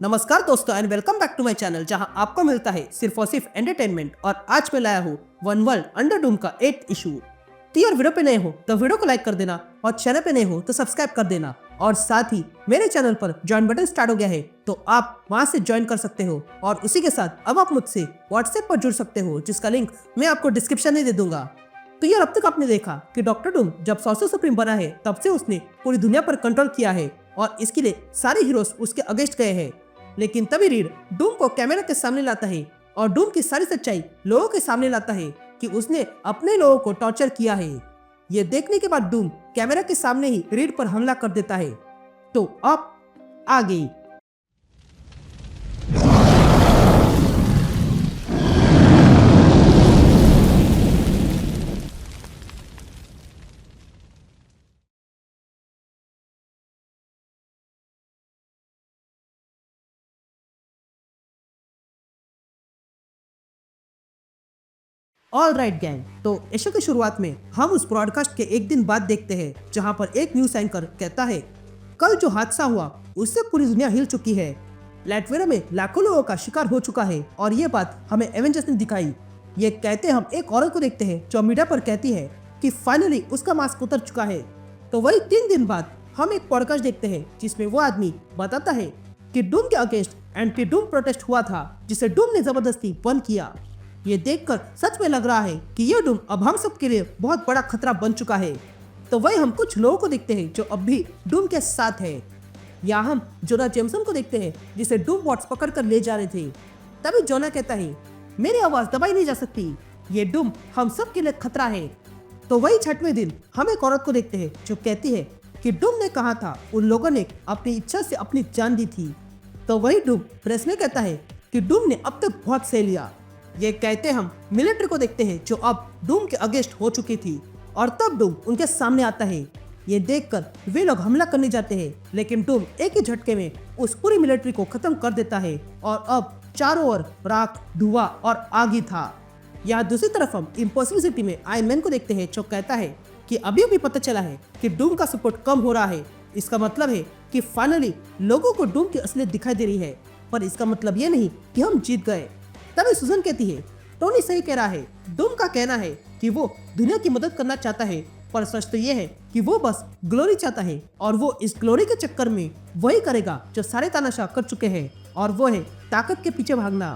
नमस्कार दोस्तों and welcome back to my channel जहां आपको मिलता है सिर्फ और सिर्फ एंटरटेनमेंट। और आज मैं लाया हूँ वन वर्ल्ड अंडर डूम का 8th इशू। तो यार वीडियो पे नए हो तो वीडियो को लाइक कर देना और चैनल पे नए हो तो सब्सक्राइब कर देना। और साथ ही मेरे चैनल पर ज्वाइन बटन स्टार्ट हो गया है तो आप वहां से ज्वाइन कर सकते हो। और उसी के साथ अब आप मुझसे व्हाट्सएप पर जुड़ सकते हो जिसका लिंक मैं आपको डिस्क्रिप्शन में दे दूंगा। तो यार अब तक आपने देखा कि डॉक्टर डूम जब सॉर्सर सुप्रीम बना है तब से उसने पूरी दुनिया पर कंट्रोल किया है और इसके लिए सारे हीरोज उसके अगेंस्ट गए हैं। लेकिन तभी रीड डूम को कैमरा के सामने लाता है और डूम की सारी सच्चाई लोगों के सामने लाता है कि उसने अपने लोगों को टॉर्चर किया है। ये देखने के बाद डूम कैमरा के सामने ही रीड पर हमला कर देता है। तो अब आगे ऑल राइट गैंग, तो इशू की शुरुआत में हम उस ब्रॉडकास्ट के एक दिन बाद देखते हैं जहां पर एक न्यूज एंकर कहता है कल जो हादसा हुआ उससे पूरी दुनिया हिल चुकी है। लैटवेरा में लाखों लोगों का शिकार हो चुका है और ये बात हमें एवेंजर्स ने दिखाई। ये कहते हम एक औरत को देखते हैं जो मीडिया पर कहती है कि फाइनली उसका मास्क उतर चुका है। तो वही 3 दिन बाद हम एक पॉडकास्ट देखते हैं जिसमें वो आदमी बताता है कि डूम के अगेंस्ट एंटी डूम प्रोटेस्ट हुआ था जिसे डूम ने जबरदस्ती बंद किया। ये देखकर सच में लग रहा है कि ये डूम अब हम सब के लिए बहुत बड़ा खतरा बन चुका है। तो वही हम कुछ लोगों को देखते हैं जो अब भी डूम के साथ है। या हम जोना जेमसन को देखते हैं जिसे डूम बॉट्स पकड़ कर ले जा रहे थे। तभी जोना कहता है मेरी आवाज दबाई नहीं जा सकती, ये डूम हम सब के लिए खतरा है। तो वही 6वें दिन हम एक औरत को देखते हैं जो कहती है कि डूम ने कहा था उन लोगों ने अपनी इच्छा से अपनी जान दी थी। तो वही डूम प्रेस में कहता है कि डूम ने अब तक बहुत सह लिया। ये कहते हम मिलिट्री को देखते हैं जो अब डूम के अगेंस्ट हो चुकी थी और तब डूम उनके सामने आता है। ये देखकर वे लोग हमला करने जाते हैं लेकिन डूम एक ही झटके में उस पूरी मिलिट्री को खत्म कर देता है और अब चारों ओर राख, धुआं और आग ही था। यहाँ दूसरी तरफ हम इम्पॉसिबल सिटी में आयरन मैन को देखते हैं जो कहता है कि अभी अभी पता चला है कि डूम का सपोर्ट कम हो रहा है। इसका मतलब है कि फाइनली लोगों को डूम की असलियत दिखाई दे रही है, पर इसका मतलब ये नहीं कि हम जीत गए। तभी सुजन कहती है टोनी सही कह रहा है। डूम का कहना है कि वो दुनिया की मदद करना चाहता है, पर सच तो ये है कि वो बस ग्लोरी चाहता है और वो इस ग्लोरी के चक्कर में वही करेगा जो सारे तानाशाह कर चुके हैं और वो है ताकत के पीछे भागना।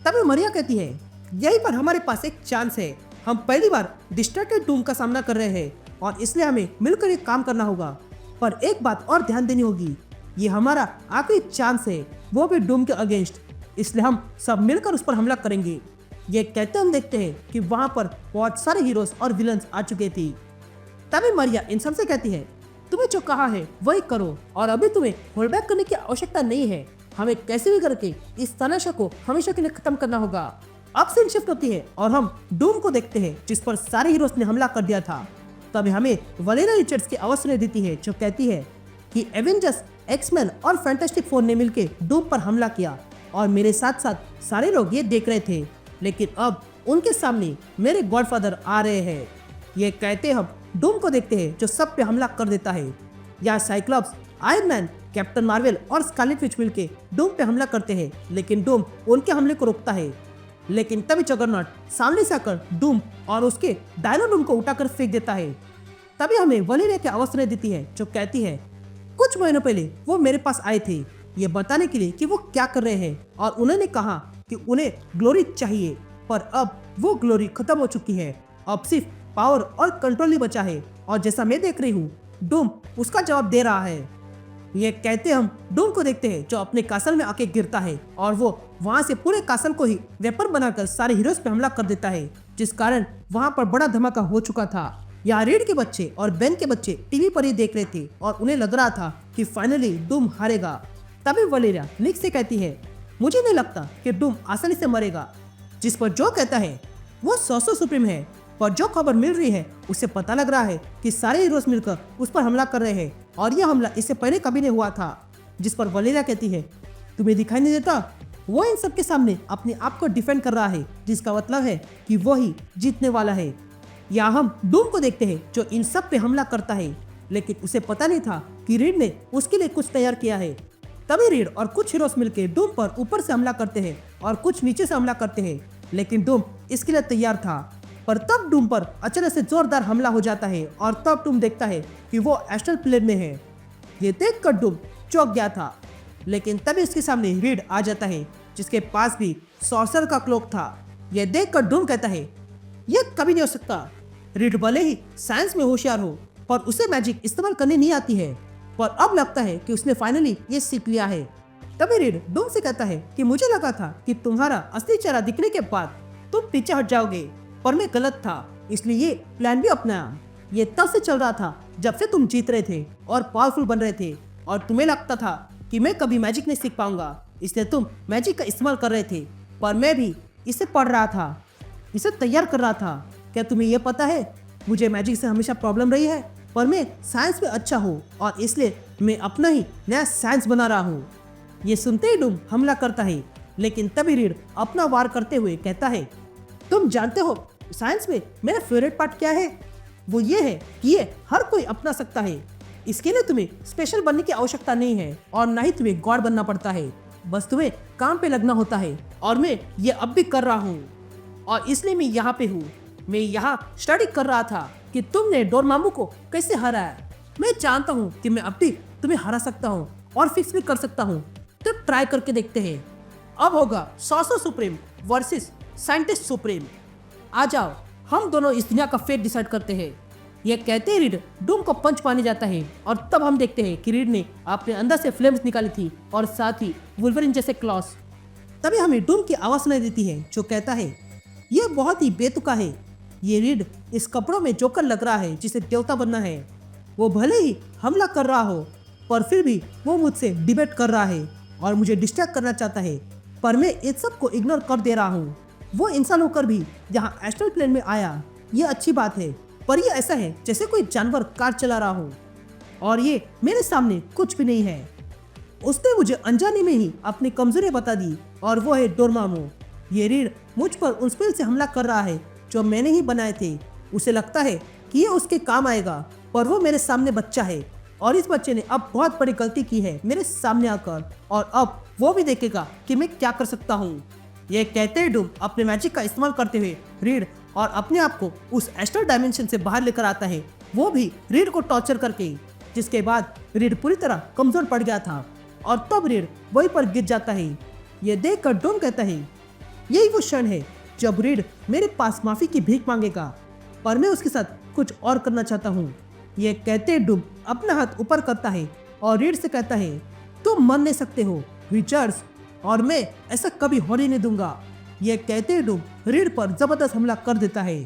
तभी मरिया कहती है यही पर हमारे पास एक चांस है। हम पहली बार डिस्ट्रैक्टेड डूम का सामना कर रहे हैं और इसलिए हमें मिलकर एक काम करना होगा। पर एक बात और ध्यान देनी होगी, ये हमारा आखिरी चांस है, वो भी डूम के अगेंस्ट, इसलिए हम सब मिलकर उस पर हमला करेंगे। ये कहते हम देखते हैं कि वहां पर बहुत सारे हीरोज और विलन्स आ चुके थे। तभी मरिया इन सबसे कहती है तुम्हें जो कहा है वही करो और अभी तुम्हें होल्ड बैक करने की आवश्यकता नहीं है। हमें कैसे भी करके इस तानाशाह को हमेशा के लिए खत्म करना होगा। अब सीन शिफ्ट होती है और हम डूम को देखते हैं जिस पर सारे हीरोज ने हमला कर दिया था। तभी हमें वलेना रिचर्ड्स की आवाज सुनाई देती है जो कहती है कि एवेंजर्स, एक्समैन और फैंटास्टिक फोर ने मिलकर डूम पर हमला किया और मेरे साथ साथ सारे लोग ये देख रहे थे, लेकिन अब उनके सामने मेरे गॉडफादर आ रहे हैं। ये कहते हम डूम को देखते हैं जो सब पे हमला कर देता है। यहाँ Cyclops, iron man, captain Marvel और स्कारलेट विच मिलके डूम पे हमला करते हैं लेकिन डूम उनके हमले को रोकता है। लेकिन तभी जगरनॉट सामने से आकर डूम और उसके डायनाडूम को उठाकर फेंक देता है। तभी हमें वलेरिया की आवाज सुनाई देती है जो कहती है कुछ महीनों पहले वो मेरे पास आए थे ये बताने के लिए कि वो क्या कर रहे हैं और उन्होंने कहा कि उन्हें ग्लोरी चाहिए, पर अब वो ग्लोरी खत्म हो चुकी है। अब सिर्फ पावर और कंट्रोल ही बचा है और जैसा मैं देख रही हूँ डूम उसका जवाब दे रहा है। ये कहते हम डूम को देखते हैं जो अपने कासल में आके गिरता है और वो वहाँ से पूरे कासल को ही वेपन बनाकर सारे हीरोज पे हमला कर देता है, जिस कारण वहाँ पर बड़ा धमाका हो चुका था। यहाँ रीड के बच्चे और बेन के बच्चे टीवी पर ही देख रहे थे और उन्हें लग रहा था कि फाइनली डूम हारेगा। तभी वलेरिया निक से कहती है मुझे नहीं लगता कि डूम आसानी से मरेगा, जिस पर जो कहता है वो सॉर्सर सुप्रीम है, पर जो खबर मिल रही है उससे पता लग रहा है कि सारे हीरोज मिलकर उस पर हमला कर रहे हैं और यह हमला इससे पहले कभी नहीं हुआ था। जिस पर वलेरिया कहती है तुम्हें दिखाई नहीं देता, वो इन सब के सामने अपने आप को डिफेंड कर रहा है, जिसका मतलब है कि वो ही जीतने वाला है। या हम डूम को देखते हैं जो इन सब पे हमला करता है, लेकिन उसे पता नहीं था कि रीड ने उसके लिए कुछ तैयार किया है। तभी रीड और कुछ हीरोज मिलकर डूम पर ऊपर से हमला करते हैं और कुछ नीचे से हमला करते हैं, लेकिन डूम इसके लिए तैयार था। पर तब डूम पर अचानक से जोरदार हमला हो जाता है और तब डूम देखता है कि वो एस्ट्रल प्लेन में है। ये देखकर डूम चौंक गया था, लेकिन तभी उसके सामने रीड आ जाता है जिसके पास भी सॉर्सर का क्लोक था। यह देखकर डूम कहता है यह कभी नहीं हो सकता। रीड भले ही साइंस में होशियार हो पर उसे मैजिक इस्तेमाल करनी नहीं आती है, पर अब लगता है कि उसने फाइनली ये सीख लिया है। तभी रीड डूम से कहता है कि मुझे लगा था कि तुम्हारा असली चेहरा दिखने के बाद तुम पीछे हट जाओगे, पर मैं गलत था, इसलिए ये प्लान भी अपनाया। ये तब से चल रहा था जब से तुम जीत रहे थे और पावरफुल बन रहे थे और तुम्हें लगता था कि मैं कभी मैजिक नहीं सीख पाऊंगा, इसलिए तुम मैजिक का इस्तेमाल कर रहे थे। पर मैं भी इसे पढ़ रहा था, इसे तैयार कर रहा था। क्या तुम्हें यह पता है मुझे मैजिक से हमेशा प्रॉब्लम रही है, पर मैं साइंस में अच्छा हूँ और इसलिए मैं अपना ही नया साइंस बना रहा हूँ। ये सुनते ही डूम हमला करता है, लेकिन तभी रीड अपना वार करते हुए कहता है तुम जानते हो साइंस में मेरा फेवरेट पार्ट क्या है? वो ये है कि ये हर कोई अपना सकता है। इसके लिए तुम्हें स्पेशल बनने की आवश्यकता नहीं है और ना ही तुम्हें गॉड बनना पड़ता है, बस तुम्हें काम पे लगना होता है। और मैं ये अब भी कर रहा हूँ और इसलिए मैं यहाँ पे हूँ। मैं यहाँ स्टडी कर रहा था कि तुमने डोरमामू को कैसे हराया। मैं जानता हूँ कि मैं अब भी तुम्हें हरा सकता हूँ और फिक्स भी कर सकता हूँ। तो ट्राई करके देखते हैं। अब होगा sorcerer supreme versus scientist supreme. आ जाओ हम दोनों इस दुनिया का फेट डिसाइड करते हैं। ये कहते ही रीड डूम को पंच पाने जाता है और तब हम देखते हैं कि रीड ने अपने अंदर से फ्लेम्स निकाली थी और साथ ही वुल्वरिन जैसे क्लॉस। तभी हमें डूम की आवाज सुनाई देती है जो कहता है यह बहुत ही बेतुका है। ये रीड इस कपड़ों में जोकर लग रहा है जिसे देवता बनना है। वो भले ही हमला कर रहा हो पर फिर भी वो मुझसे डिबेट कर रहा है और मुझे डिस्ट्रैक्ट करना चाहता है, पर मैं इस सब को इग्नोर कर दे रहा हूँ। वो इंसान होकर भी यहाँ एस्ट्रल प्लेन में आया, ये अच्छी बात है, पर ये ऐसा है जैसे कोई जानवर कार चला रहा हो और ये मेरे सामने कुछ भी नहीं है। उसने मुझे अनजाने में ही अपनी कमजोरी बता दी और वो है डोरमामू। ये रीड मुझ पर उस स्पेल से हमला कर रहा है जो मैंने ही बनाए थे। उसे लगता है कि ये उसके काम आएगा, पर वो मेरे सामने बच्चा है और इस बच्चे ने अब बहुत बड़ी गलती की है मेरे सामने आकर, और अब वो भी देखेगा कि मैं क्या कर सकता हूँ। ये कहते ही डूम अपने मैजिक का इस्तेमाल करते हुए रीड और अपने आप को उस एस्ट्रल डायमेंशन से बाहर लेकर आता है, वो भी रीड को टॉर्चर करके, जिसके बाद रीड पूरी तरह कमजोर पड़ गया था और तब रीड वहीं पर गिर जाता है। ये देखकर डूम कहता है यही वो क्षण है जब रीड मेरे पास माफी की भीख मांगेगा, पर मैं उसके साथ कुछ और करना चाहता हूँ। ये कहते डूम अपना हाथ ऊपर करता है और रीड से कहता है तुम मर नहीं सकते हो विचर्स, और मैं ऐसा कभी होने नहीं दूंगा। ये कहते डूम रीड पर जबरदस्त हमला कर देता है।